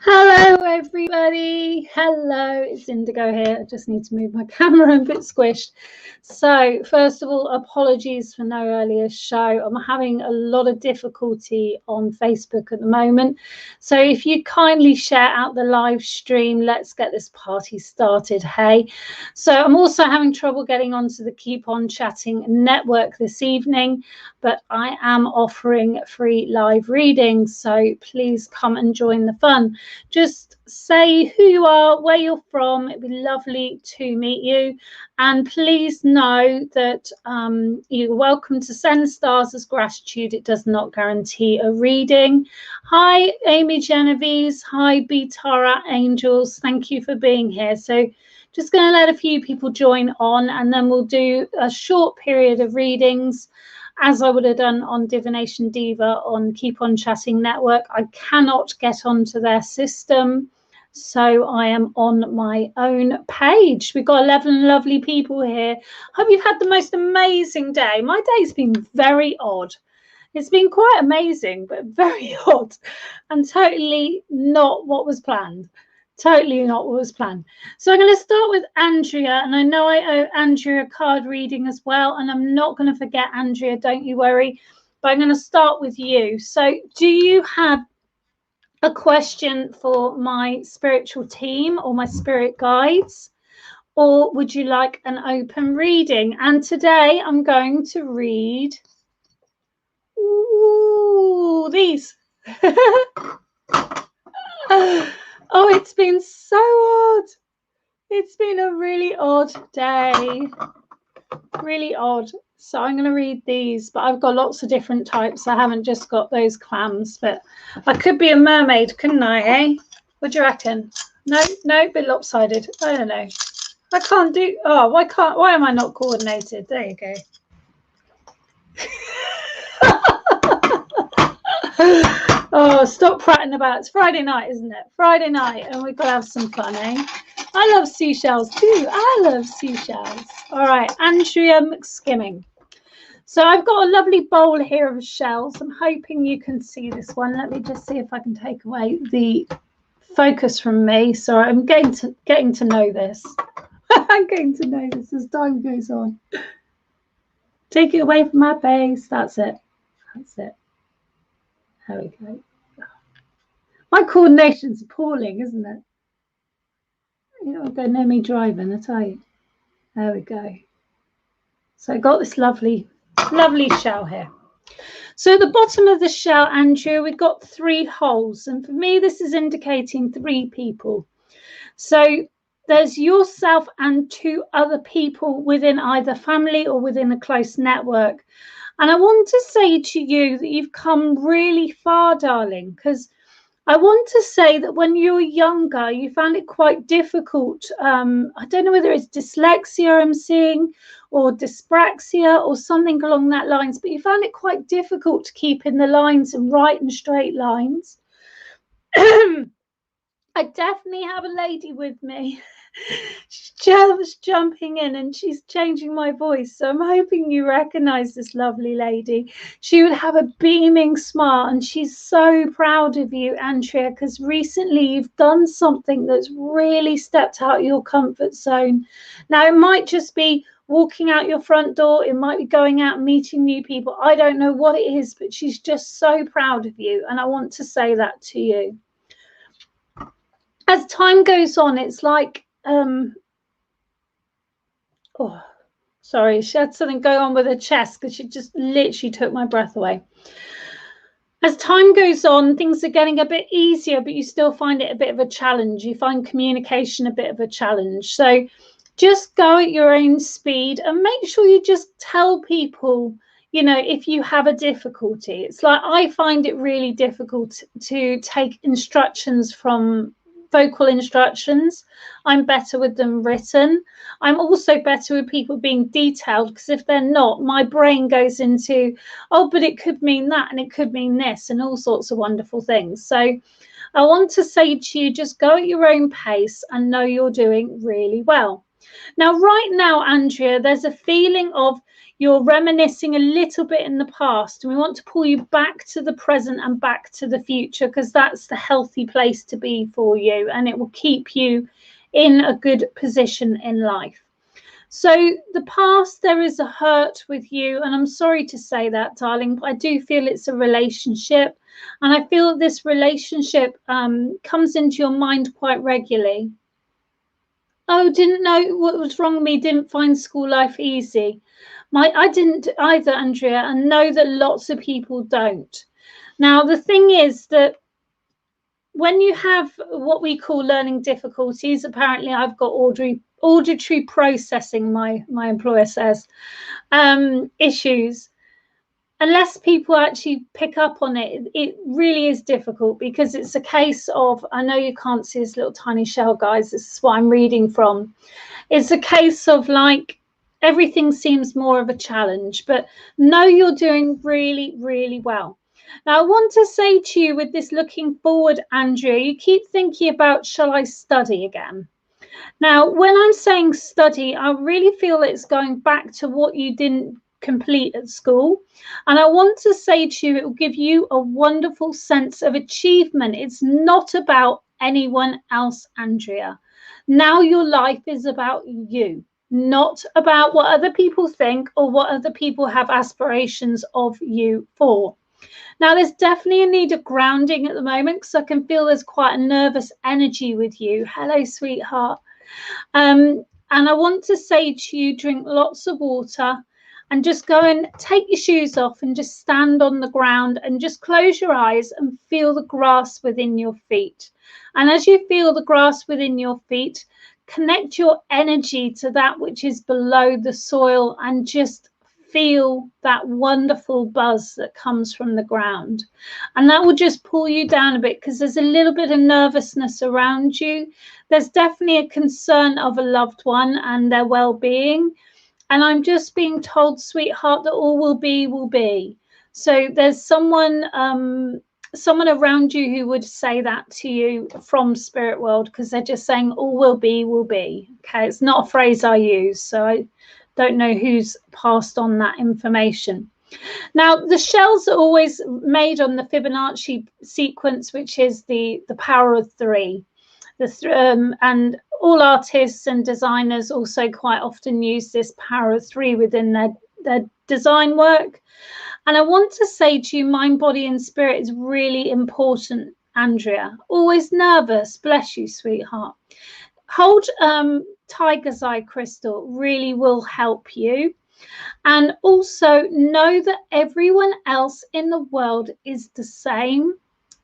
Hello everybody. Hello, it's Indigo here. I just need to move my camera, I'm a bit squished. So first of all, apologies for no earlier show. I'm having a lot of difficulty on Facebook at the moment. So if you kindly share out the live stream, let's get this party started, hey. So I'm also having trouble getting onto the Keep On Chatting network this evening, but I am offering free live readings. So please come and join the fun. Just say who you are, where you're from. It'd be lovely to meet you. And please know that you're welcome to send stars as gratitude. It does not guarantee a reading. Hi, Amy Genovese. Hi, Bitara Angels. Thank you for being here. So just going to let a few people join on, and then we'll do a short period of readings, as I would have done on Divination Diva on Keep On Chatting Network. I cannot get onto their system, so I am on my own page. We've got 11 lovely people here. Hope you've had the most amazing day. My day's been very odd. It's been quite amazing, but very odd and totally not what was planned. Totally not what was planned. So I'm going to start with Andrea, and I know I owe Andrea a card reading as well, and I'm not going to forget Andrea, don't you worry, but I'm going to start with you. So do you have a question for my spiritual team or my spirit guides, or would you like an open reading? And today I'm going to read these. Oh, it's been so odd. It's been a really odd day. Really odd. So I'm going to read these, but I've got lots of different types. I haven't just got those clams, but I could be a mermaid, couldn't I, eh? What do you reckon? No, a bit lopsided. I don't know. I can't do... Oh, why am I not coordinated? There you go. Oh, stop prattling about. It's Friday night, isn't it? Friday night, and we've got to have some fun, eh? I love seashells too. I love seashells. All right, Andrea McSkimming. So I've got a lovely bowl here of shells. I'm hoping you can see this one. Let me just see if I can take away the focus from me. Sorry, I'm getting to know this. I'm getting to know this as time goes on. Take it away from my face. That's it. That's it. There we go. My coordination's appalling, isn't it? You know, don't know me driving, I tell you. There we go. So I got this lovely shell here. So at the bottom of the shell, Andrew, we've got 3 holes. And for me, this is indicating 3 people. So there's yourself and 2 other people within either family or within a close network. And I want to say to you that you've come really far, darling, because I want to say that when you were younger, you found it quite difficult. I don't know whether it's dyslexia I'm seeing, or dyspraxia, or something along that lines, but you found it quite difficult to keep in the lines and write in straight lines. I definitely have a lady with me. She's jumping in and she's changing my voice. So I'm hoping you recognize this lovely lady. She would have a beaming smile, and she's so proud of you, Andrea, because recently you've done something that's really stepped out your comfort zone. Now, it might just be walking out your front door. It might be going out and meeting new people. I don't know what it is, but she's just so proud of you. And I want to say that to you. As time goes on, it's like, oh, sorry, she had something going on with her chest because she just literally took my breath away. As time goes on, things are getting a bit easier, but you still find it a bit of a challenge. You find communication a bit of a challenge. So just go at your own speed and make sure you just tell people, you know, if you have a difficulty. It's like, I find it really difficult to take instructions from vocal instructions. I'm better with them written. I'm also better with people being detailed, because if they're not, my brain goes into, oh, but it could mean that and it could mean this and all sorts of wonderful things. So I want to say to you, just go at your own pace and know you're doing really well. Now, right now, Andrea, there's a feeling of you're reminiscing a little bit in the past. And we want to pull you back to the present and back to the future, because that's the healthy place to be for you. And it will keep you in a good position in life. So the past, there is a hurt with you. And I'm sorry to say that, darling, but I do feel it's a relationship. And I feel that this relationship comes into your mind quite regularly. Oh, didn't know what was wrong with me, didn't find school life easy. I didn't either, Andrea, and know that lots of people don't. Now, the thing is that when you have what we call learning difficulties, apparently I've got auditory processing, my employer says, issues. Unless people actually pick up on it, it really is difficult, because it's a case of, I know you can't see this little tiny shell, guys, this is what I'm reading from. It's a case of like, everything seems more of a challenge, but no, you're doing really, really well. Now, I want to say to you with this looking forward, Andrea, you keep thinking about, shall I study again? Now, when I'm saying study, I really feel it's going back to what you didn't complete at school. And I want to say to you, it will give you a wonderful sense of achievement. It's not about anyone else, Andrea. Now your life is about you, not about what other people think or what other people have aspirations of you for. Now, there's definitely a need of grounding at the moment, because I can feel there's quite a nervous energy with you. Hello, sweetheart. And I want to say to you, drink lots of water and just go and take your shoes off and just stand on the ground and just close your eyes and feel the grass within your feet. And as you feel the grass within your feet, connect your energy to that which is below the soil and just feel that wonderful buzz that comes from the ground. And that will just pull you down a bit, because there's a little bit of nervousness around you. There's definitely a concern of a loved one and their well-being. And I'm just being told, sweetheart, that all will be, will be. So there's someone around you who would say that to you from spirit world, because they're just saying all will be, will be. Okay, it's not a phrase I use, so I don't know who's passed on that information. Now, the shells are always made on the Fibonacci sequence, which is the power of 3. And all artists and designers also quite often use this power of 3 within their design work. And I want to say to you, mind, body and spirit is really important, Andrea. Always nervous, bless you, sweetheart. Hold tiger's eye crystal, really will help you. And also know that everyone else in the world is the same.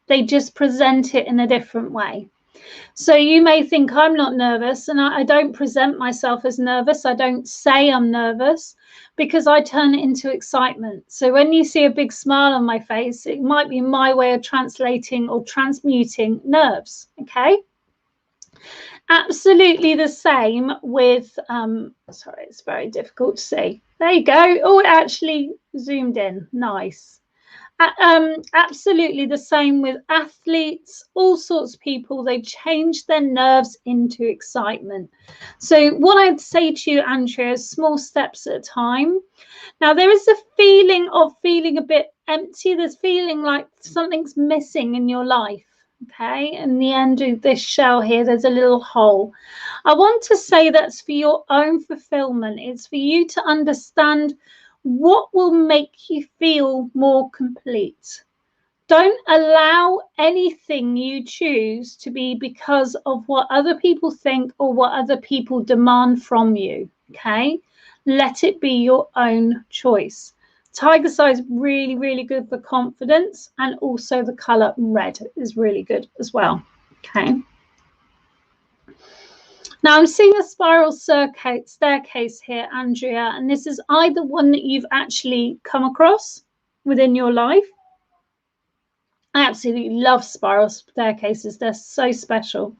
They just present it in a different way. So you may think I'm not nervous, and I don't present myself as nervous. I don't say I'm nervous, because I turn it into excitement. So when you see a big smile on my face, it might be my way of translating or transmuting nerves. Okay. Absolutely the same with, sorry, it's very difficult to see. There you go. Oh, it actually zoomed in. Nice. Absolutely the same with athletes, all sorts of people. They change their nerves into excitement. So what I'd say to you, Andrea, is small steps at a time. Now, there is a feeling of feeling a bit empty. There's feeling like something's missing in your life. Okay, and the end of this shell here, there's a little hole. I want to say that's for your own fulfillment. It's for you to understand what will make you feel more complete. Don't allow anything you choose to be because of what other people think or what other people demand from you. Okay, let it be your own choice. Tiger's eye is really, really good for confidence, and also the color red is really good as well. Okay. Now I'm seeing a spiral staircase here, Andrea, and this is either one that you've actually come across within your life. I absolutely love spiral staircases. They're so special.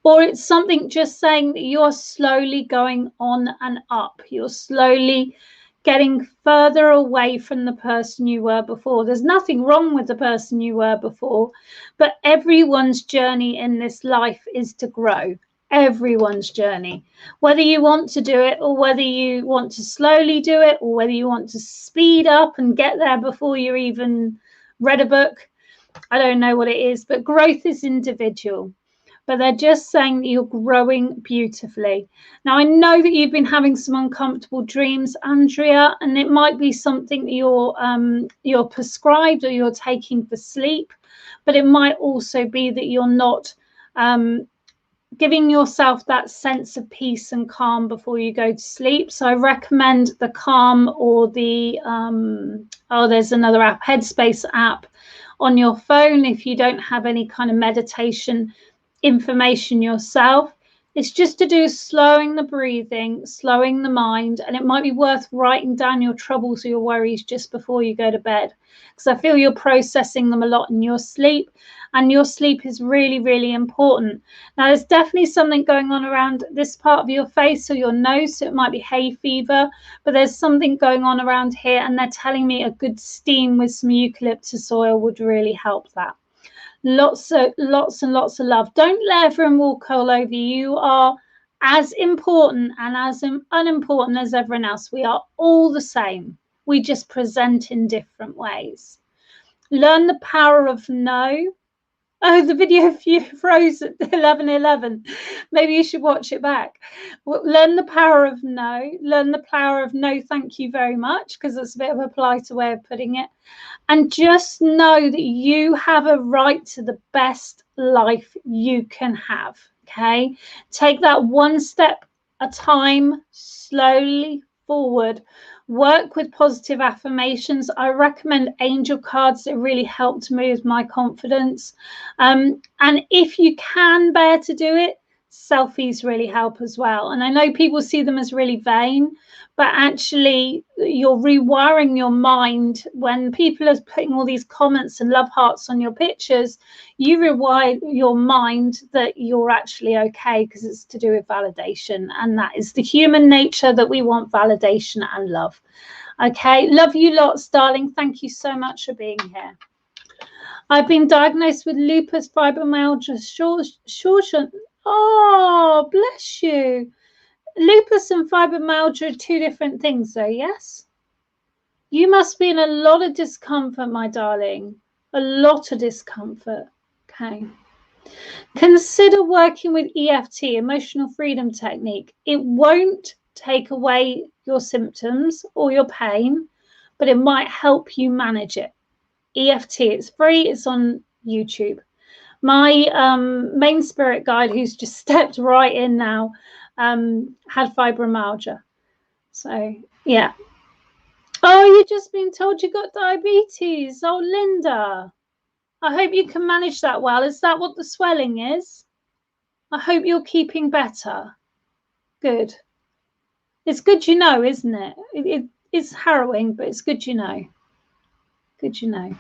Or it's something just saying that you're slowly going on and up. You're slowly getting further away from the person you were before. There's nothing wrong with the person you were before, but everyone's journey in this life is to grow. everyone's journey, whether you want to do it or whether you want to slowly do it or whether you want to speed up and get there before you even read a book. I don't know what it is, but growth is individual. But they're just saying that you're growing beautifully. Now, I know that you've been having some uncomfortable dreams, Andrea, and it might be something that you're prescribed or you're taking for sleep, but it might also be that you're not giving yourself that sense of peace and calm before you go to sleep. So I recommend the Calm or the, there's another app, Headspace app on your phone if you don't have any kind of meditation information yourself. It's just to do slowing the breathing, slowing the mind, and it might be worth writing down your troubles or your worries just before you go to bed, because I feel you're processing them a lot in your sleep, and your sleep is really, really important. Now, there's definitely something going on around this part of your face or your nose, so it might be hay fever, but there's something going on around here, and they're telling me a good steam with some eucalyptus oil would really help that. Lots and lots of love. Don't let everyone walk all over you. You are as important and as unimportant as everyone else. We are all the same. We just present in different ways. Learn the power of no. Oh, the video froze at 11:11. Maybe you should watch it back. Learn the power of no. Learn the power of no, thank you very much, because it's a bit of a politer way of putting it. And just know that you have a right to the best life you can have, okay? Take that one step at a time, slowly forward. Work with positive affirmations. I recommend angel cards that really help to move my confidence. And if you can bear to do it, selfies really help as well. And I know people see them as really vain, but actually you're rewiring your mind. When people are putting all these comments and love hearts on your pictures, you rewire your mind that you're actually okay, because it's to do with validation, and that is the human nature, that we want validation and love. Okay, love you lots, darling. Thank you so much for being here. I've been diagnosed with lupus, fibromyalgia, oh, bless you. Lupus and fibromyalgia are two different things, though, yes? You must be in a lot of discomfort, my darling. A lot of discomfort. Okay. Consider working with EFT, emotional freedom technique. It won't take away your symptoms or your pain, but it might help you manage it. EFT, it's free, it's on YouTube. My main spirit guide, who's just stepped right in now, had fibromyalgia. So, yeah. Oh, you've just been told you got diabetes. Oh, Linda. I hope you can manage that well. Is that what the swelling is? I hope you're keeping better. Good. It's good you know, isn't it? It's harrowing, but it's good you know. Good you know.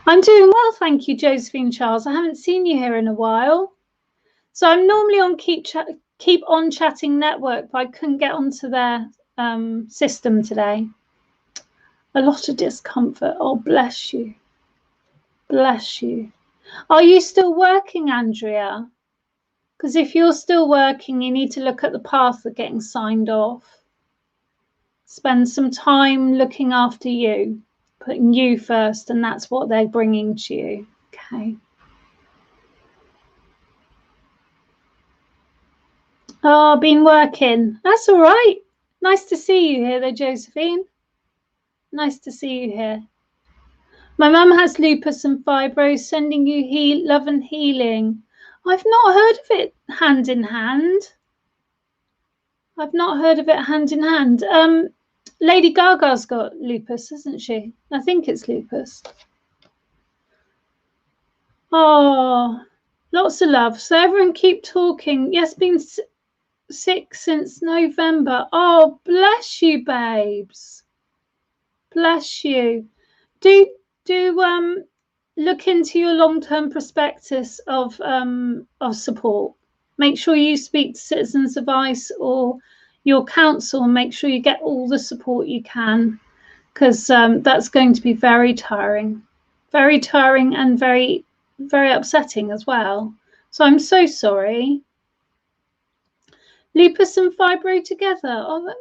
I'm doing well, thank you, Josephine Charles. I haven't seen you here in a while. So I'm normally on Keep On Chatting Network, but I couldn't get onto their system today. A lot of discomfort. Oh, bless you. Bless you. Are you still working, Andrea? Because if you're still working, you need to look at the path of getting signed off. Spend some time looking after you, putting you first, and that's what they're bringing to you. Okay. Oh, been working. That's all right. Nice to see you here, though, Josephine. Nice to see you here. My mum has lupus and fibro, sending you love and healing. I've not heard of it hand in hand. I've not heard of it hand in hand. Lady Gaga's got lupus, hasn't she? I think it's lupus. Oh, lots of love. So everyone keep talking. Yes, been sick since November. Oh, bless you, babes. Bless you. Do look into your long-term prospectus of support. Make sure you speak to Citizens Advice or your council, and make sure you get all the support you can, because that's going to be very tiring and very, very upsetting as well. So I'm so sorry. Lupus and fibro together. Oh,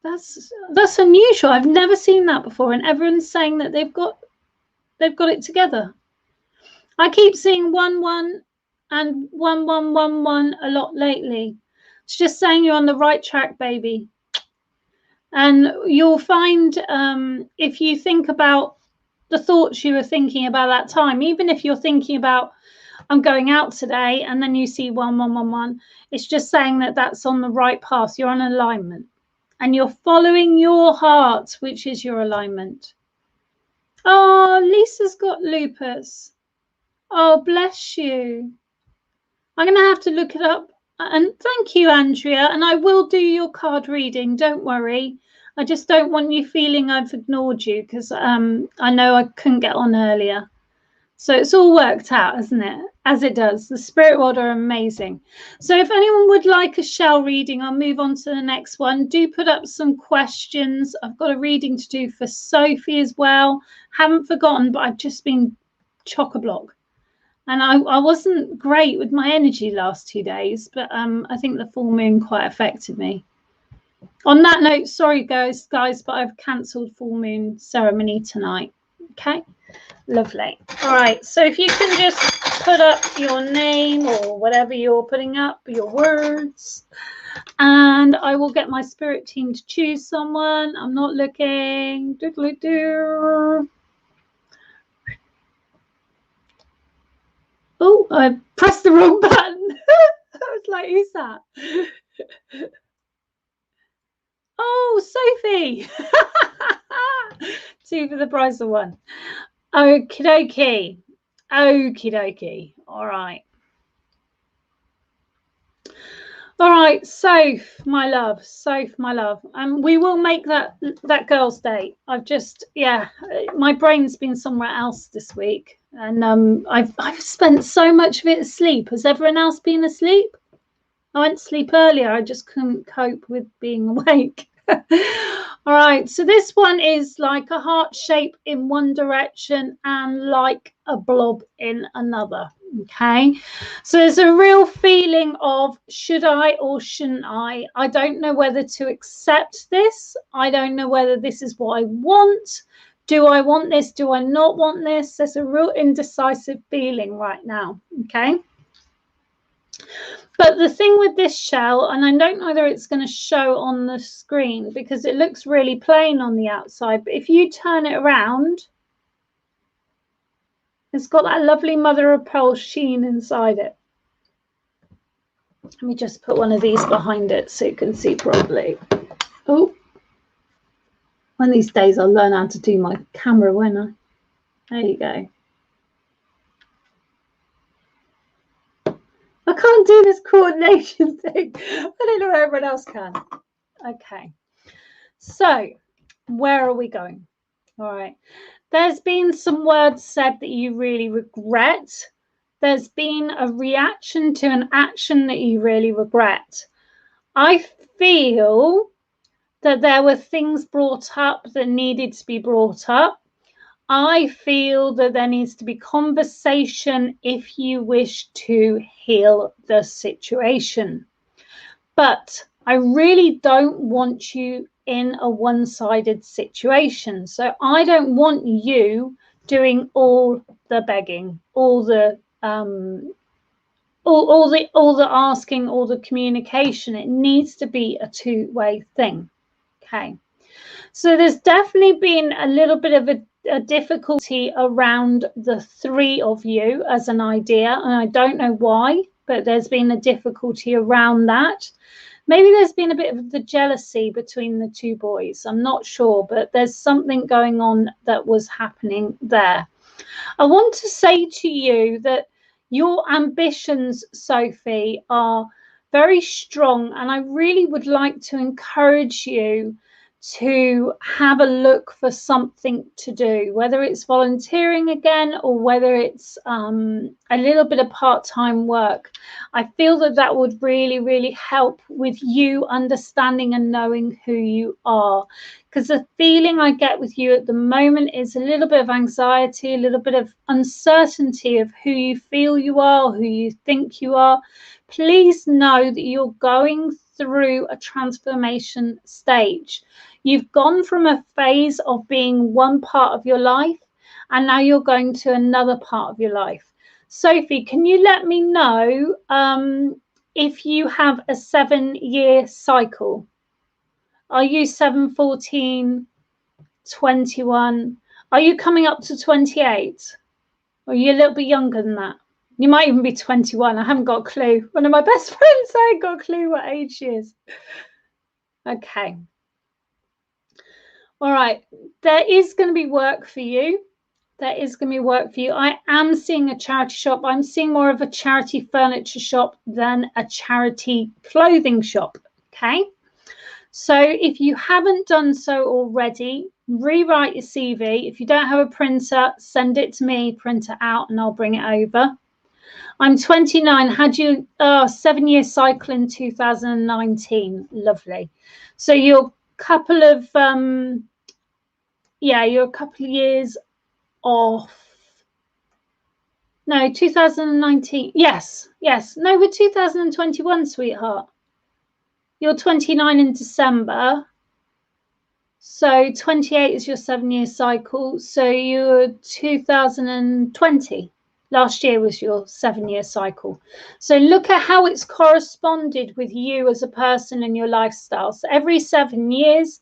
that's unusual. I've never seen that before, and everyone's saying that they've got it together. I keep seeing 1-1 and 1-1-1-1 a lot lately. It's just saying you're on the right track, baby. And you'll find if you think about the thoughts you were thinking about that time, even if you're thinking about I'm going out today and then you see 1-1-1-1, it's just saying that that's on the right path. You're on alignment and you're following your heart, which is your alignment. Oh, Lisa's got lupus. Oh, bless you. I'm going to have to look it up. And thank you, Andrea. And I will do your card reading. Don't worry. I just don't want you feeling I've ignored you because I know I couldn't get on earlier. So it's all worked out, isn't it? As it does. The spirit world are amazing. So if anyone would like a shell reading, I'll move on to the next one. Do put up some questions. I've got a reading to do for Sophie as well. Haven't forgotten, but I've just been chock-a-block. And I wasn't great with my energy last 2 days, but I think the full moon quite affected me. On that note, sorry guys, but I've cancelled full moon ceremony tonight. Okay, lovely. All right, so if you can just put up your name or whatever you're putting up, your words, and I will get my spirit team to choose someone. I'm not looking. Doodly-doo. Oh, I pressed the wrong button. I was like, who's that? Oh, Sophie. 2 for the price of 1. Okie dokie. Okie dokie. All right. All right, Soph, my love. Soph, my love. We will make that girl's day. I've just, yeah, my brain's been somewhere else this week. And I've spent so much of it asleep. Has everyone else been asleep? I went to sleep earlier. I just couldn't cope with being awake. All right. So this one is like a heart shape in one direction and like a blob in another. Okay. So there's a real feeling of should I or shouldn't I? I don't know whether to accept this. I don't know whether this is what I want. Do I want this? Do I not want this? There's a real indecisive feeling right now. Okay. But the thing with this shell, and I don't know whether it's going to show on the screen because it looks really plain on the outside, but if you turn it around, it's got that lovely mother of pearl sheen inside it. Let me just put one of these behind it so you can see properly. Oh, one of these days I'll learn how to do my camera, won't I? There you go. I can't do this coordination thing. I don't know if everyone else can. Okay. So, where are we going? All right. There's been some words said that you really regret. There's been a reaction to an action that you really regret. I feel that there were things brought up that needed to be brought up. I feel that there needs to be conversation if you wish to heal the situation. But I really don't want you in a one-sided situation. So I don't want you doing all the begging, all the asking, all the communication. It needs to be a two-way thing. Okay. So there's definitely been a little bit of a difficulty around the 3 of you as an idea, and I don't know why, but there's been a difficulty around that. Maybe there's been a bit of the jealousy between the 2 boys. I'm not sure, but there's something going on that was happening there. I want to say to you that your ambitions, Sophie, are very strong, and I really would like to encourage you to have a look for something to do, whether it's volunteering again or whether it's a little bit of part-time work. I feel that that would really, really help with you understanding and knowing who you are. Because the feeling I get with you at the moment is a little bit of anxiety, a little bit of uncertainty of who you feel you are, who you think you are. Please know that you're going through a transformation stage. You've gone from a phase of being one part of your life, and now you're going to another part of your life. Sophie, can you let me know if you have a 7-year cycle? Are you 7, 14, 21? Are you coming up to 28? Or are you a little bit younger than that? You might even be 21. I haven't got a clue. One of my best friends, I ain't got a clue what age she is. Okay. All right. There is going to be work for you. There is going to be work for you. I am seeing a charity shop. I'm seeing more of a charity furniture shop than a charity clothing shop. Okay. So if you haven't done so already, rewrite your CV. If you don't have a printer, send it to me, print it out, and I'll bring it over. I'm 29. Had you 7-year cycle in 2019? Lovely. So you're a couple of you're a couple of years off. No, 2019. Yes. No, we're 2021, sweetheart. You're 29 in December. So 28 is your 7-year cycle. So you're 2020. Last year was your 7-year cycle. So look at how it's corresponded with you as a person and your lifestyle. So every 7 years,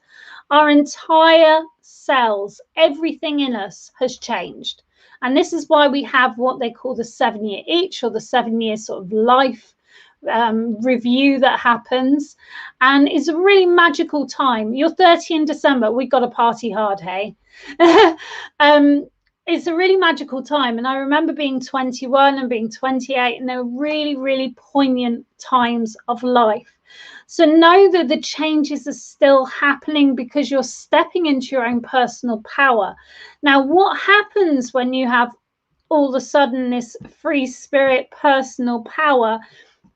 our entire cells, everything in us has changed. And this is why we have what they call the 7-year itch, or the 7-year sort of life review that happens. And it's a really magical time. You're 30 in December. We've got to party hard, hey? It's a really magical time. And I remember being 21 and being 28, and they were really, really poignant times of life. So know that the changes are still happening because you're stepping into your own personal power. Now, what happens when you have all of a sudden this free spirit personal power?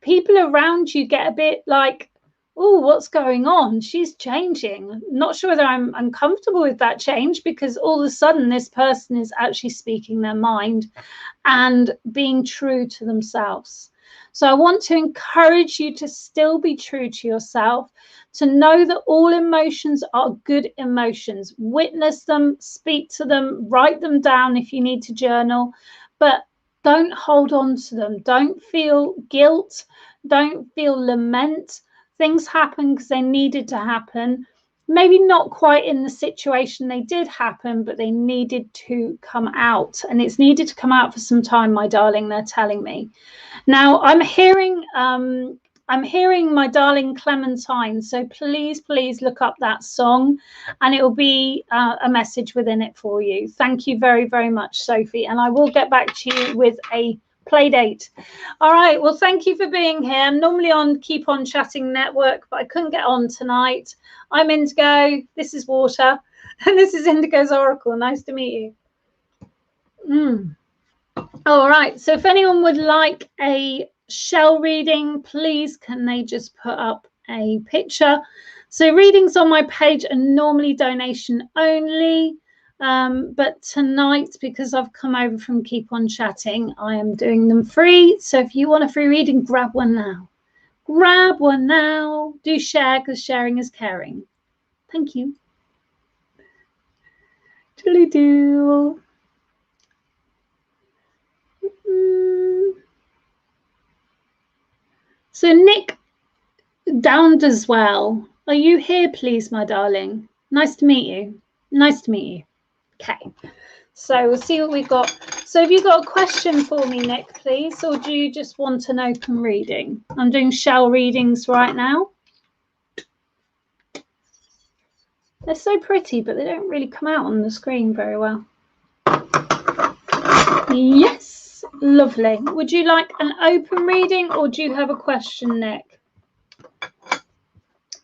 People around you get a bit like, oh, what's going on? She's changing. Not sure whether I'm uncomfortable with that change, because all of a sudden this person is actually speaking their mind and being true to themselves. So I want to encourage you to still be true to yourself, to know that all emotions are good emotions. Witness them, speak to them, write them down if you need to journal, but don't hold on to them. Don't feel guilt. Don't feel lament. Things happen because they needed to happen. Maybe not quite in the situation they did happen, but they needed to come out. And it's needed to come out for some time, my darling, they're telling me. Now, I'm hearing My Darling Clementine. So please look up that song, and it will be a message within it for you. Thank you very, very much, Sophie. And I will get back to you with a play date. All right. Well, thank you for being here. I'm normally on Keep On Chatting Network, but I couldn't get on tonight. I'm Indigo. This is Water. And this is Indigo's Oracle. Nice to meet you. All right. So if anyone would like a shell reading, please can they just put up a picture? So readings on my page are normally donation only, but tonight, because I've come over from Keep On Chatting, I am doing them free. So if you want a free reading, grab one now. Grab one now. Do share, because sharing is caring. Thank you. Doodly-doo. So Nick Downed as well. Are you here, please, my darling? Nice to meet you. Nice to meet you. Okay. So we'll see what we've got. So have you got a question for me, Nick, please? Or do you just want an open reading? I'm doing shell readings right now. They're so pretty, but they don't really come out on the screen very well. Yes, lovely. Would you like an open reading, or do you have a question, Nick?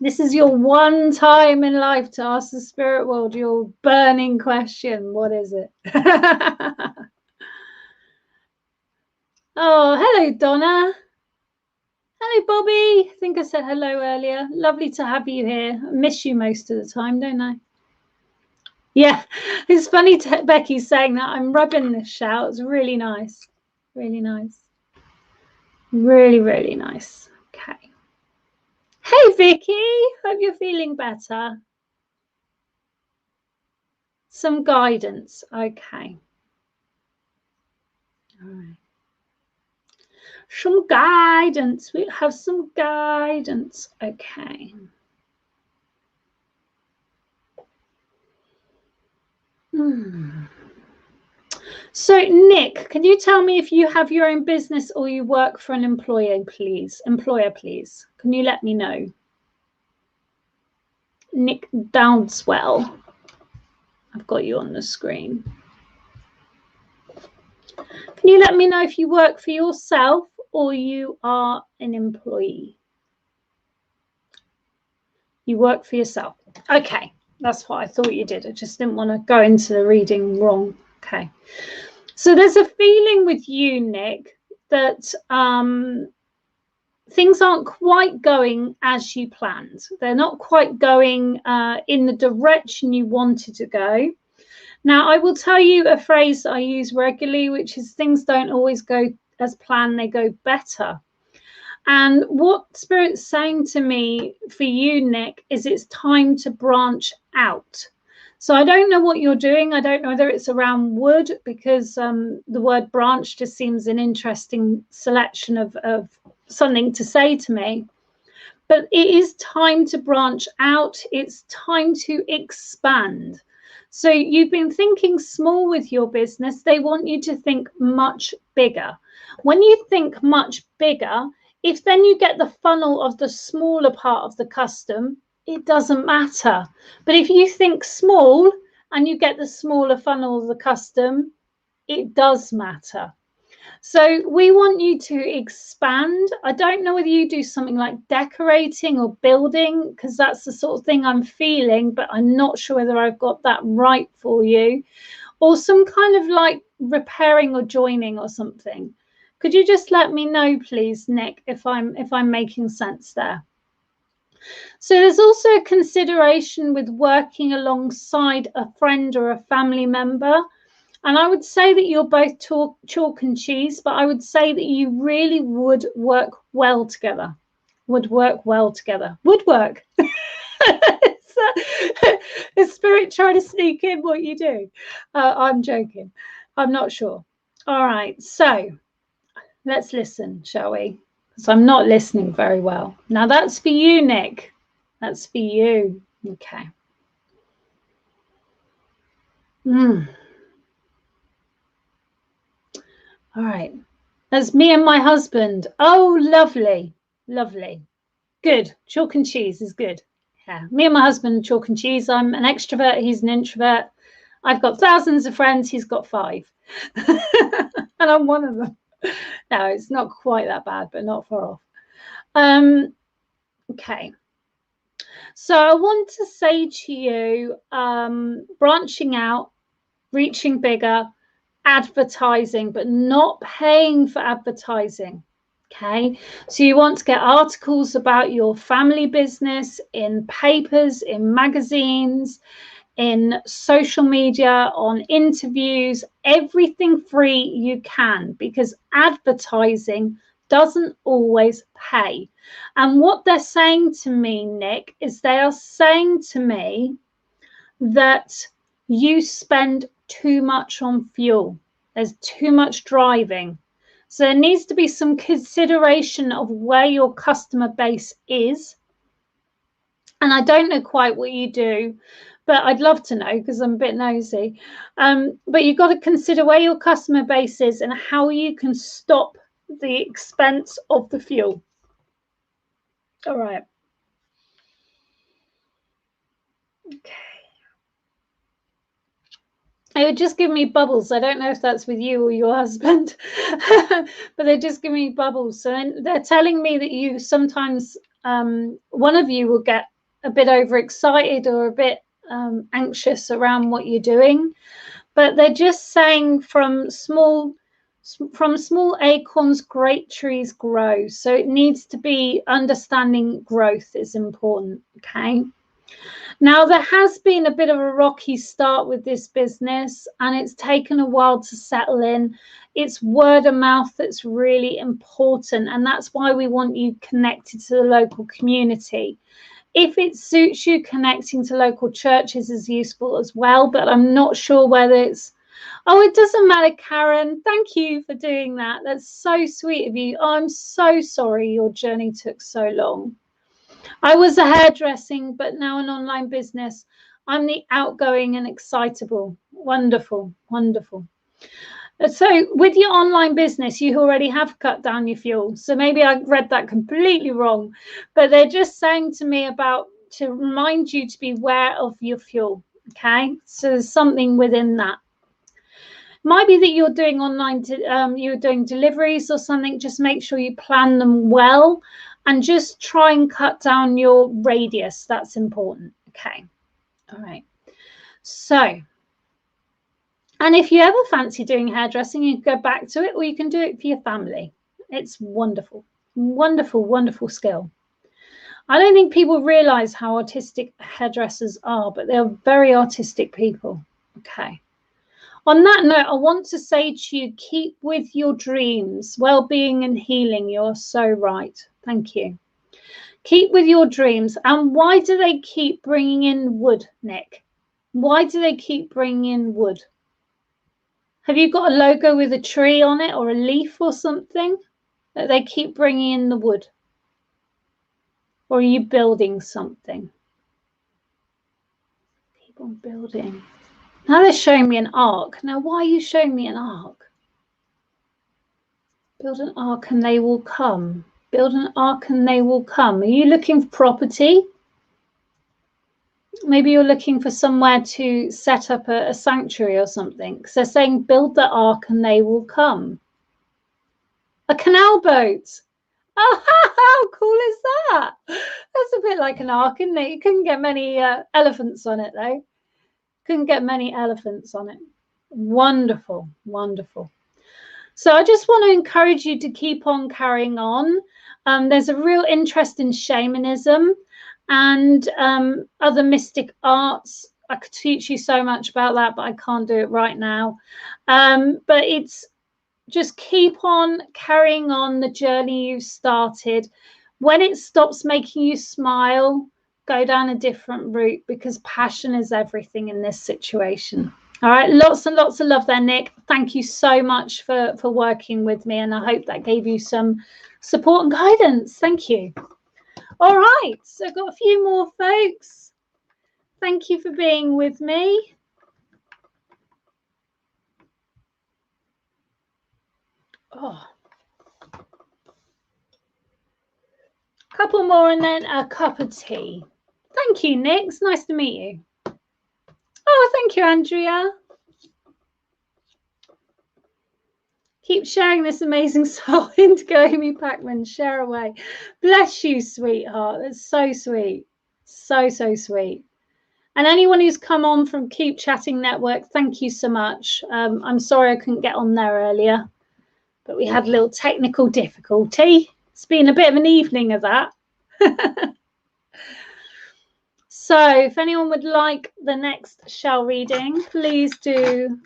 This is your one time in life to ask the spirit world your burning question. What is it? Oh, hello, Donna. Hello, Bobby. I think I said hello earlier. Lovely to have you here. I miss you most of the time, don't I? Yeah, it's funny Becky saying that. I'm rubbing this shout. It's really nice. Really nice. Really, really nice. Okay. Hey, Vicky. Hope you're feeling better. Some guidance. Okay. All right. Some guidance. We have some guidance. Okay. So, Nick, can you tell me if you have your own business or you work for an employer, please? Can you let me know? Nick Dowdswell. I've got you on the screen. Can you let me know if you work for yourself or you are an employee? You work for yourself. Okay, that's what I thought you did. I just didn't want to go into the reading wrong. Okay. So there's a feeling with you, Nick, that things aren't quite going as you planned. They're not quite going in the direction you wanted to go. Now, I will tell you a phrase I use regularly, which is things don't always go as planned, they go better. And what Spirit's saying to me for you, Nick, is it's time to branch out. So I don't know what you're doing. I don't know whether it's around wood, because the word branch just seems an interesting selection of something to say to me. But it is time to branch out. It's time to expand. So you've been thinking small with your business. They want you to think much bigger. When you think much bigger, if then you get the funnel of the smaller part of the custom, it doesn't matter. But if you think small and you get the smaller funnel of the custom, it does matter. So we want you to expand. I don't know whether you do something like decorating or building, because that's the sort of thing I'm feeling, but I'm not sure whether I've got that right for you, or some kind of like repairing or joining or something. Could you just let me know, please, Nick, if I'm making sense there? So there's also a consideration with working alongside a friend or a family member. And I would say that you're both chalk and cheese, but I would say that you really would work well together. Would work well together. Would work. Is Spirit trying to sneak in what you do? I'm joking. I'm not sure. All right. So let's listen, shall we? Because I'm not listening very well. Now that's for you, Nick. That's for you. Okay. All right. That's me and my husband. Oh, lovely. Lovely. Good. Chalk and cheese is good. Yeah. Me and my husband, chalk and cheese. I'm an extrovert. He's an introvert. I've got thousands of friends. He's got 5. And I'm one of them. No, it's not quite that bad, but not far off. Okay. So I want to say to you, branching out, reaching bigger, advertising, but not paying for advertising. Okay, so you want to get articles about your family business in papers, in magazines, in social media, on interviews, everything free you can, because advertising doesn't always pay. And what they're saying to me, Nick, is they are saying to me that you spend too much on fuel. There's too much driving. So there needs to be some consideration of where your customer base is. And I don't know quite what you do, but I'd love to know, because I'm a bit nosy. But you've got to consider where your customer base is and how you can stop the expense of the fuel. All right. Okay. It would just give me bubbles. I don't know if that's with you or your husband, but they just give me bubbles. So they're telling me that you sometimes one of you will get a bit overexcited or a bit anxious around what you're doing, but they're just saying from small acorns great trees grow. So it needs to be understanding growth is important. Okay, now there has been a bit of a rocky start with this business and it's taken a while to settle in. It's word of mouth that's really important, and that's why we want you connected to the local community. If it suits you, connecting to local churches is useful as well, but I'm not sure whether it's... Oh, it doesn't matter, Karen. Thank you for doing that. That's so sweet of you. Oh, I'm so sorry your journey took so long. I was a hairdressing, but now an online business. I'm the outgoing and excitable. Wonderful, wonderful. So with your online business, you already have cut down your fuel. So maybe I read that completely wrong, but they're just saying to me about to remind you to be aware of your fuel. Okay, so there's something within that. Might be that you're doing online, you're doing deliveries or something. Just make sure you plan them well and just try and cut down your radius. That's important. Okay. All right. So, and if you ever fancy doing hairdressing, you can go back to it, or you can do it for your family. It's wonderful, wonderful, wonderful skill. I don't think people realize how artistic hairdressers are, but they're very artistic people. Okay. On that note, I want to say to you, keep with your dreams, well-being and healing. You're so right. Thank you. Keep with your dreams. And why do they keep bringing in wood, Nick? Why do they keep bringing in wood? Have you got a logo with a tree on it or a leaf or something that they keep bringing in the wood? Or are you building something? Keep on building. Now they're showing me an ark. Now, why are you showing me an ark? Build an ark and they will come. Build an ark and they will come. Are you looking for property? Maybe you're looking for somewhere to set up a sanctuary or something. Because they're saying build the ark and they will come. A canal boat. Oh, how cool is that? That's a bit like an ark, isn't it? You couldn't get many elephants on it, though. Couldn't get many elephants on it. Wonderful, wonderful. So I just want to encourage you to keep on carrying on. There's a real interest in shamanism and other mystic arts. I could teach you so much about that, but I can't do it right now. But it's just keep on carrying on the journey you've started. When it stops making you smile, go down a different route, because passion is everything in this situation. All right, lots and lots of love there, Nick. Thank you so much for working with me, and I hope that gave you some support and guidance. Thank you. All right, so I've got a few more folks. Thank you for being with me. Oh, a couple more and then a cup of tea. Thank you, Nick. It's nice to meet you. Oh, thank you, Andrea. Keep sharing this amazing soul. Indigo Amy Packman, share away. Bless you, sweetheart. That's so sweet. So, so sweet. And anyone who's come on from Keep Chatting Network, thank you so much. I'm sorry I couldn't get on there earlier, but we had a little technical difficulty. It's been a bit of an evening of that. So if anyone would like the next shell reading, please do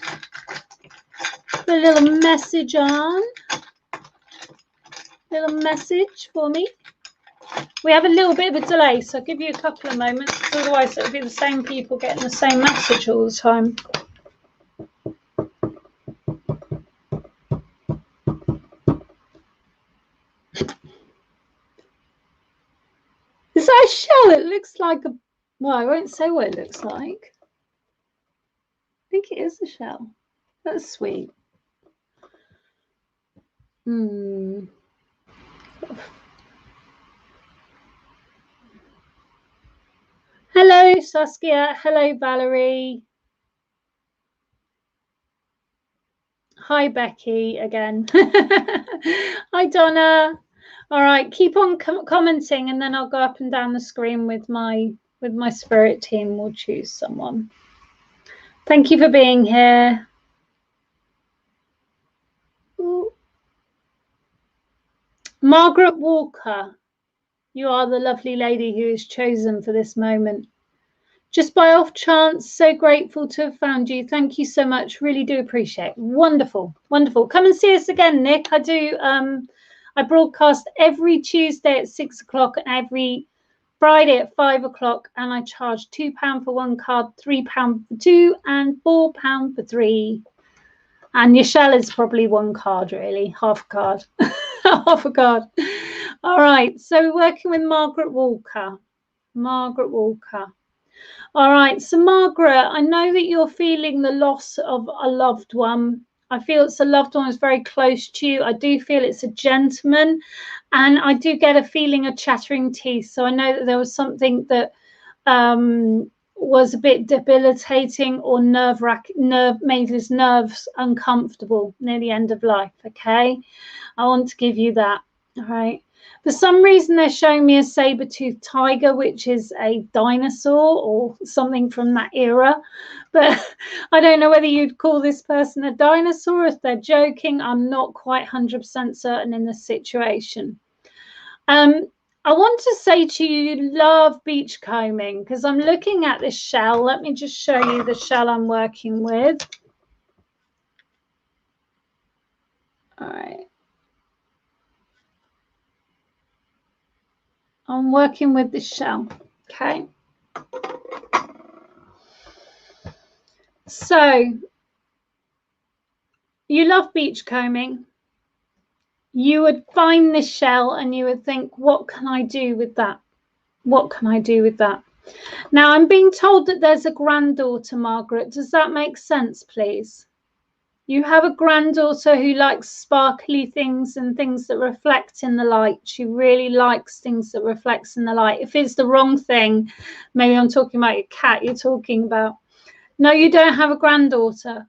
put a little message on. Little message for me. We have a little bit of a delay, so I'll give you a couple of moments, otherwise it'll be the same people getting the same message all the time. Is that a shell? It looks like a... Well, I won't say what it looks like. I think it is a shell. That's sweet. Hello, Saskia. Hello, Valerie. Hi, Becky, again. Hi, Donna. All right, keep on commenting, and then I'll go up and down the screen with my spirit team. We'll choose someone. Thank you for being here. Ooh. Margaret Walker, you are the lovely lady who is chosen for this moment. Just by off chance, so grateful to have found you. Thank you so much. Really do appreciate it. Wonderful, wonderful. Come and see us again, Nick. I do. I broadcast every Tuesday at 6 o'clock and every Friday at 5 o'clock, and I charge £2 for one card, £3 for two, and £4 for three. And your shell is probably one card, really, half a card, half a card. All right, so we're working with Margaret Walker. Margaret Walker. All right, so Margaret, I know that you're feeling the loss of a loved one. I feel it's a loved one who's very close to you. I do feel it's a gentleman, and I do get a feeling of chattering teeth. So I know that there was something that was a bit debilitating or made his nerves uncomfortable near the end of life. Okay, I want to give you that. All right. For some reason, they're showing me a saber-toothed tiger, which is a dinosaur or something from that era. But I don't know whether you'd call this person a dinosaur, if they're joking. I'm not quite 100% certain in this situation. I want to say to you, you love beachcombing, because I'm looking at this shell. Let me just show you the shell I'm working with. All right. I'm working with the shell. Okay. So you love beachcombing. You would find this shell and you would think, what can I do with that? What can I do with that? Now, I'm being told that there's a granddaughter, Margaret. Does that make sense, please? You have a granddaughter who likes sparkly things and things that reflect in the light. She really likes things that reflects in the light. If it's the wrong thing, maybe I'm talking about your cat you're talking about. No, you don't have a granddaughter.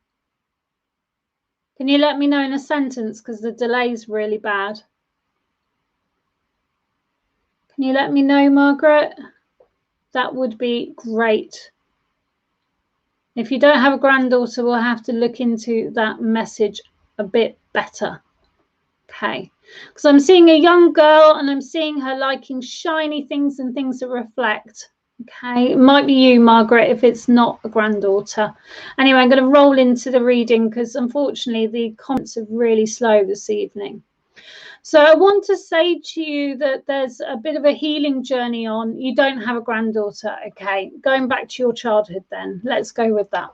Can you let me know in a sentence, because the delay's really bad? Can you let me know, Margaret? That would be great. If you don't have a granddaughter, we'll have to look into that message a bit better. Okay, because I'm seeing a young girl and I'm seeing her liking shiny things and things that reflect. Okay, it might be you, Margaret, if it's not a granddaughter. Anyway, I'm going to roll into the reading because unfortunately the comments are really slow this evening. So I want to say to you that there's a bit of a healing journey on. You don't have a granddaughter. Okay, going back to your childhood then. Let's go with that.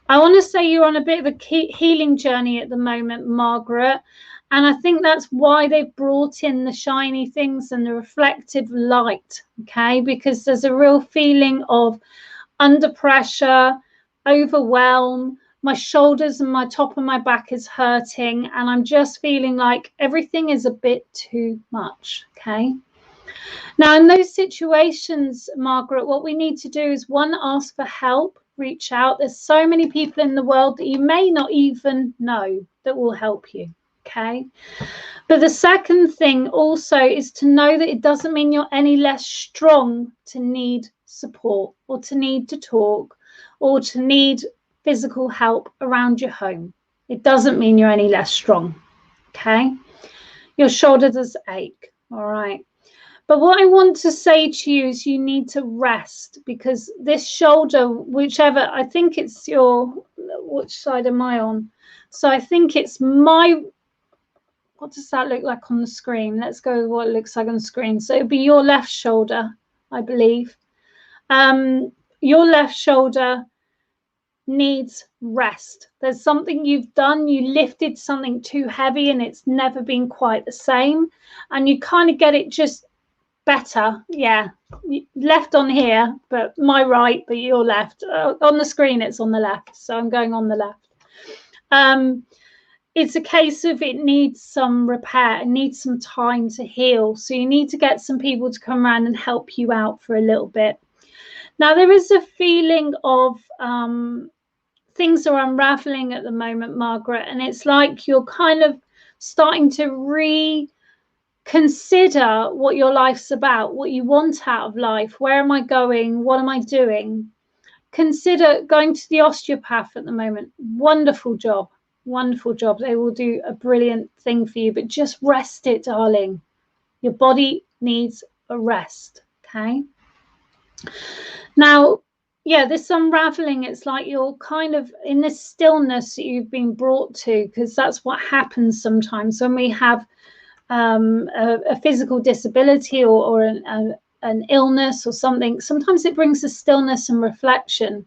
I want to say you're on a bit of a healing journey at the moment, Margaret. And I think that's why they've brought in the shiny things and the reflective light, okay? Because there's a real feeling of under pressure, overwhelm. My shoulders and my top of my back is hurting. And I'm just feeling like everything is a bit too much, okay? Now, in those situations, Margaret, what we need to do is, one, ask for help, reach out. There's so many people in the world that you may not even know that will help you. Okay, but the second thing also is to know that it doesn't mean you're any less strong to need support or to need to talk or to need physical help around your home. It doesn't mean you're any less strong. Okay, your shoulder does ache. All right, but what I want to say to you is you need to rest, because this shoulder, whichever, I think it's your, which side am I on? So I think it's my, what does that look like on the screen? Let's go with what it looks like on the screen. So it'd be your left shoulder, I believe. Your left shoulder needs rest. There's something you've done. You lifted something too heavy and it's never been quite the same. And you kind of get it just better. Yeah, left on here, but my right, but your left. On the screen, it's on the left. So I'm going on the left. It's a case of it needs some repair, it needs some time to heal. So you need to get some people to come around and help you out for a little bit. Now, there is a feeling of things are unraveling at the moment, Margaret, and it's like you're kind of starting to Consider what your life's about, what you want out of life. Where am I going? What am I doing? Consider going to the osteopath at the moment. Wonderful job. Wonderful job. They will do a brilliant thing for you, but just rest it, darling. Your body needs a rest. Okay. Now, yeah, this unraveling, it's like you're kind of in this stillness that you've been brought to, because that's what happens sometimes when we have a physical disability or an illness or something. Sometimes it brings a stillness and reflection.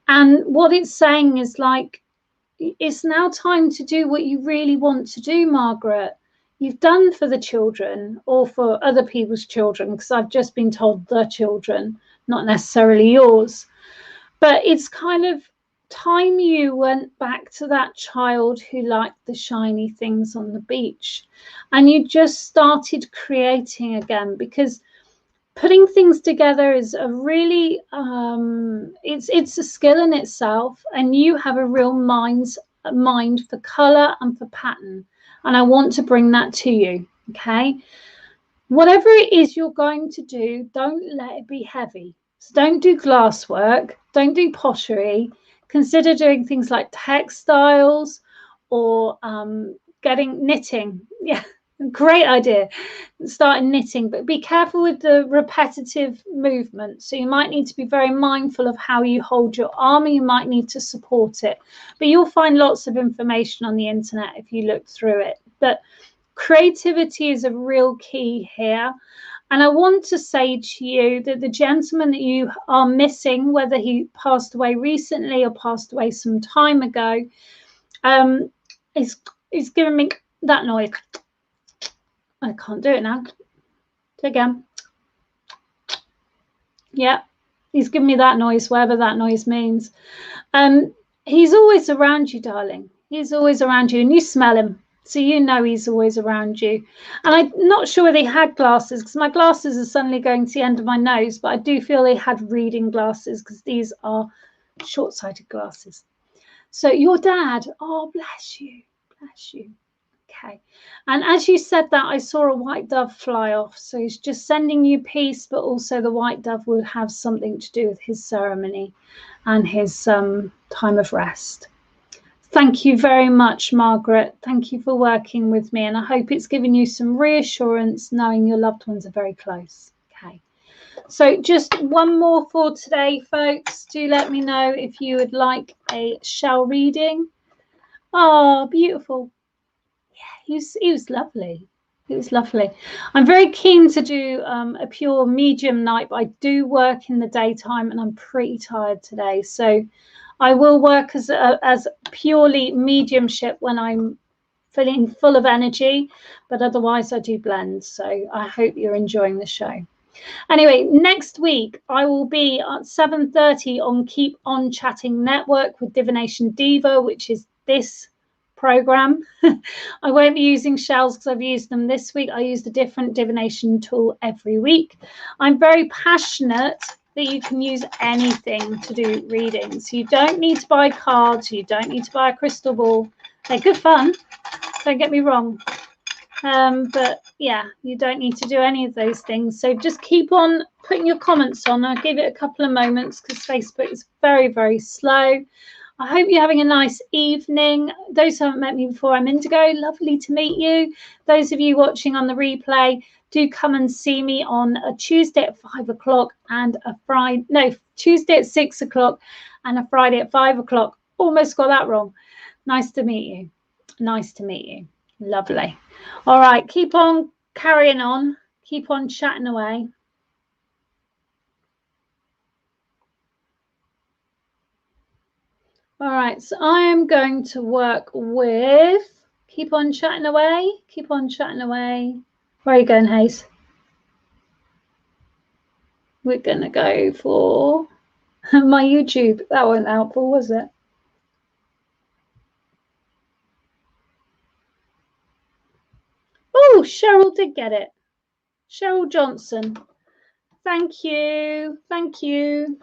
And what it's saying is like, it's now time to do what you really want to do, Margaret. You've done for the children or for other people's children, because I've just been told the children, not necessarily yours. But it's kind of time you went back to that child who liked the shiny things on the beach, and you just started creating again, because putting things together is a really it's a skill in itself, and you have a real mind for color and for pattern, and I want to bring that to you. Okay, whatever it is you're going to do, don't let it be heavy. So don't do glass work, don't do pottery. Consider doing things like textiles or getting knitting. Yeah, great idea. Start knitting, but be careful with the repetitive movement. So you might need to be very mindful of how you hold your arm, and you might need to support it. But you'll find lots of information on the internet if you look through it. But creativity is a real key here. And I want to say to you that the gentleman that you are missing, whether he passed away recently or passed away some time ago, is giving me that noise. I can't do it now. Do it again. Yeah, he's giving me that noise, whatever that noise means. He's always around you, darling. He's always around you, and you smell him. So you know he's always around you. And I'm not sure whether he had glasses, because my glasses are suddenly going to the end of my nose, but I do feel they had reading glasses, because these are short-sighted glasses. So your dad, oh, bless you, bless you. Okay. And as you said that, I saw a white dove fly off. So he's just sending you peace, but also the white dove would have something to do with his ceremony and his time of rest. Thank you very much, Margaret. Thank you for working with me, and I hope it's given you some reassurance knowing your loved ones are very close. Okay, so just one more for today, folks. Do let me know if you would like a shell reading. Oh, beautiful. Yeah, he was lovely. It was lovely. I'm very keen to do a pure medium night, but I do work in the daytime, and I'm pretty tired today. So I will work as purely mediumship when I'm feeling full of energy, but otherwise I do blend. So I hope you're enjoying the show. Anyway, next week I will be at 7:30 on Keep On Chatting Network with Divination Diva, which is this program. I won't be using shells because I've used them this week. I use a different divination tool every week. I'm very passionate that you can use anything to do readings. You don't need to buy cards. You don't need to buy a crystal ball. They're good fun. Don't get me wrong. But yeah, you don't need to do any of those things. So just keep on putting your comments on. I'll give it a couple of moments because Facebook is very, very slow. I hope you're having a nice evening. Those who haven't met me before, I'm Indigo. Lovely to meet you. Those of you watching on the replay, do come and see me on a Tuesday at 5 o'clock and a Friday, no, Tuesday at 6 o'clock and a Friday at 5 o'clock. Almost got that wrong. Nice to meet you. Nice to meet you. Lovely. All right, keep on carrying on. Keep on chatting away. All right, so I am going to work with, keep on chatting away, keep on chatting away. Where are you going, Hayes? We're going to go for my YouTube. That wasn't helpful, was it? Oh, Cheryl did get it. Cheryl Johnson. Thank you. Thank you.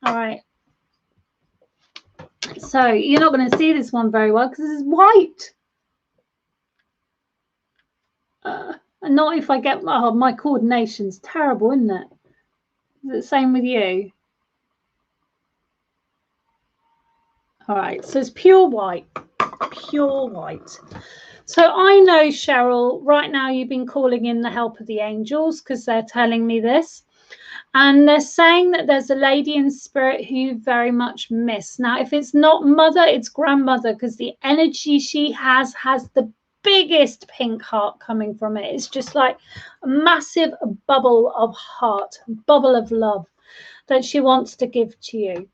All right. So you're not going to see this one very well because this is white. Not if I get, oh, my coordination's terrible, isn't it? Is it the same with you? All right, so it's pure white, pure white. So I know, Cheryl, right now you've been calling in the help of the angels because they're telling me this. And they're saying that there's a lady in spirit who you very much miss. Now, if it's not mother, it's grandmother, because the energy she has the biggest pink heart coming from it. It's just like a massive bubble of heart, bubble of love that she wants to give to you.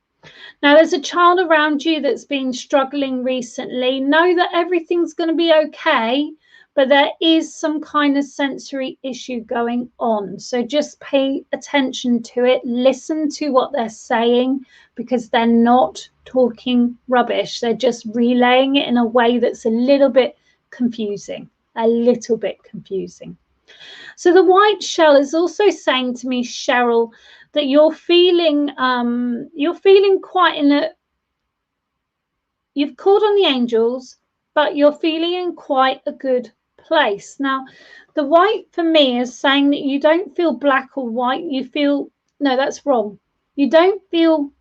Now, there's a child around you that's been struggling recently. Know that everything's going to be okay, but there is some kind of sensory issue going on. So just pay attention to it. Listen to what they're saying, because they're not talking rubbish. They're just relaying it in a way that's a little bit confusing, a little bit confusing. So the white shell is also saying to me, Cheryl, that you're feeling quite in a, you've called on the angels, but you're feeling in quite a good place. Now, the white for me is saying that you don't feel black or white. You feel, no, that's wrong. You don't feel,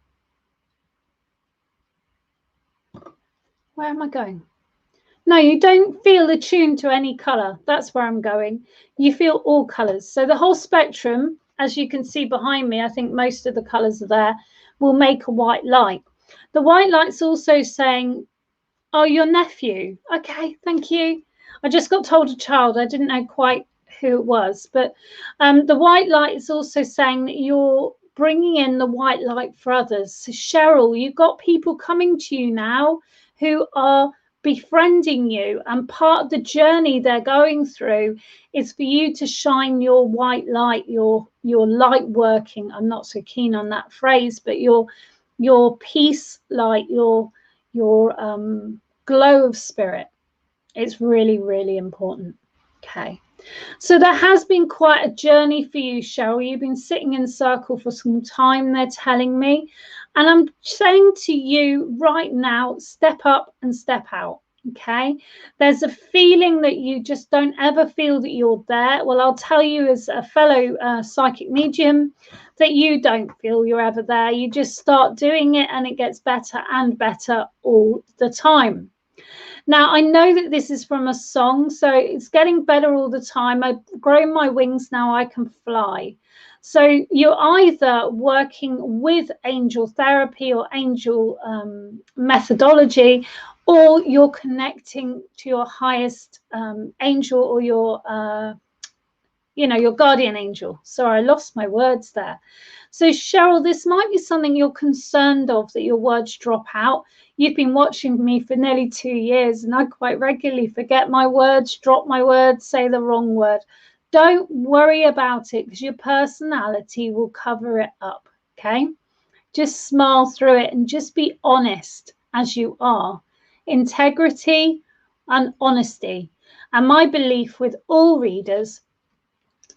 where am I going? No, you don't feel attuned to any color. That's where I'm going. You feel all colors. So the whole spectrum, as you can see behind me, I think most of the colors are there, will make a white light. The white light's also saying, oh, your nephew. Okay, thank you. I just got told a child. I didn't know quite who it was. But the white light is also saying that you're bringing in the white light for others. So Cheryl, you've got people coming to you now who are befriending you, and part of the journey they're going through is for you to shine your white light, your light working. I'm not so keen on that phrase, but your peace light, your glow of spirit. It's really, really important. Okay. So there has been quite a journey for you, Cheryl. You've been sitting in circle for some time, they're telling me. And I'm saying to you right now, step up and step out. Okay. There's a feeling that you just don't ever feel that you're there. Well, I'll tell you as a fellow psychic medium that you don't feel you're ever there. You just start doing it and it gets better and better all the time. Now, I know that this is from a song, so it's getting better all the time. I've grown my wings now, I can fly. So you're either working with angel therapy or angel methodology, or you're connecting to your highest angel or your guardian angel. Sorry, I lost my words there. So Cheryl, this might be something you're concerned of, that your words drop out. You've been watching me for nearly 2 years, and I quite regularly forget my words, drop my words, say the wrong word. Don't worry about it, because your personality will cover it up, okay? Just smile through it and just be honest as you are. Integrity and honesty. And my belief with all readers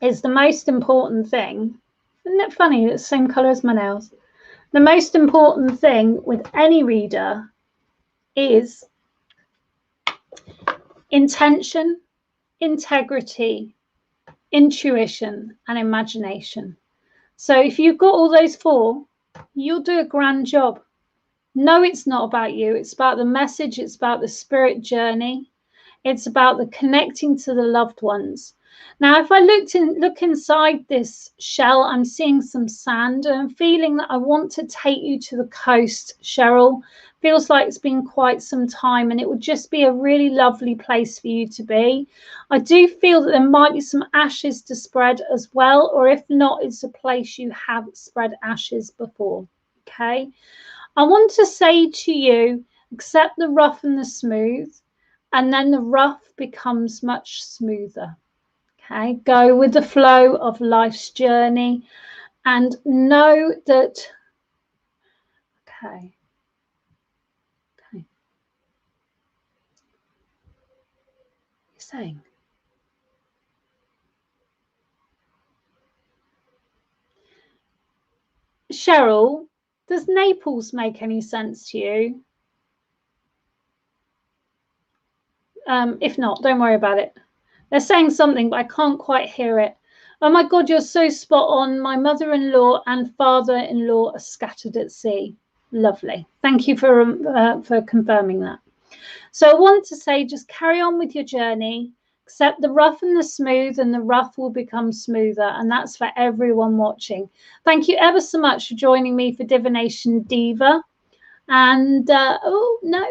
is the most important thing. Isn't it funny? It's the same color as my nails. The most important thing with any reader is intention, integrity, intuition, and imagination. So if you've got all those four, you'll do a grand job. No, it's not about you. It's about the message. It's about the spirit journey. It's about the connecting to the loved ones. Now, if I look inside this shell, I'm seeing some sand, and I'm feeling that I want to take you to the coast, Cheryl. Feels like it's been quite some time, and it would just be a really lovely place for you to be. I do feel that there might be some ashes to spread as well, or if not, it's a place you have spread ashes before. Okay. I want to say to you, accept the rough and the smooth, and then the rough becomes much smoother. Okay, go with the flow of life's journey and know that, okay. You're saying, Cheryl, does Naples make any sense to you? If not, don't worry about it. They're saying something, but I can't quite hear it. Oh my God, you're so spot on. My mother-in-law and father-in-law are scattered at sea. Lovely. Thank you for confirming that. So I want to say, just carry on with your journey. Accept the rough and the smooth, and the rough will become smoother. And that's for everyone watching. Thank you ever so much for joining me for Divination Diva. And oh no.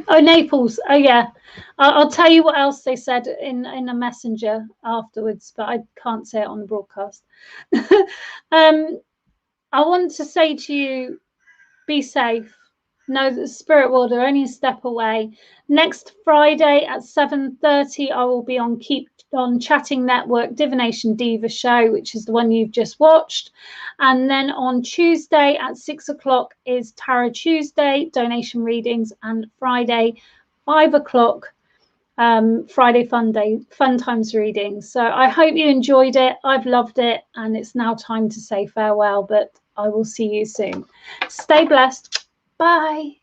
Oh, Naples. Oh yeah. I'll tell you what else they said in a messenger afterwards, but I can't say it on the broadcast. I want to say to you, be safe. Know that the spirit world are only a step away. Next Friday at 7:30, I will be on Chatting Network Divination Diva show, which is the one you've just watched. And then on Tuesday at 6 o'clock is Tarot Tuesday, donation readings, and Friday, 5 o'clock, Friday Fun Times readings. So I hope you enjoyed it. I've loved it, and it's now time to say farewell, but I will see you soon. Stay blessed. Bye.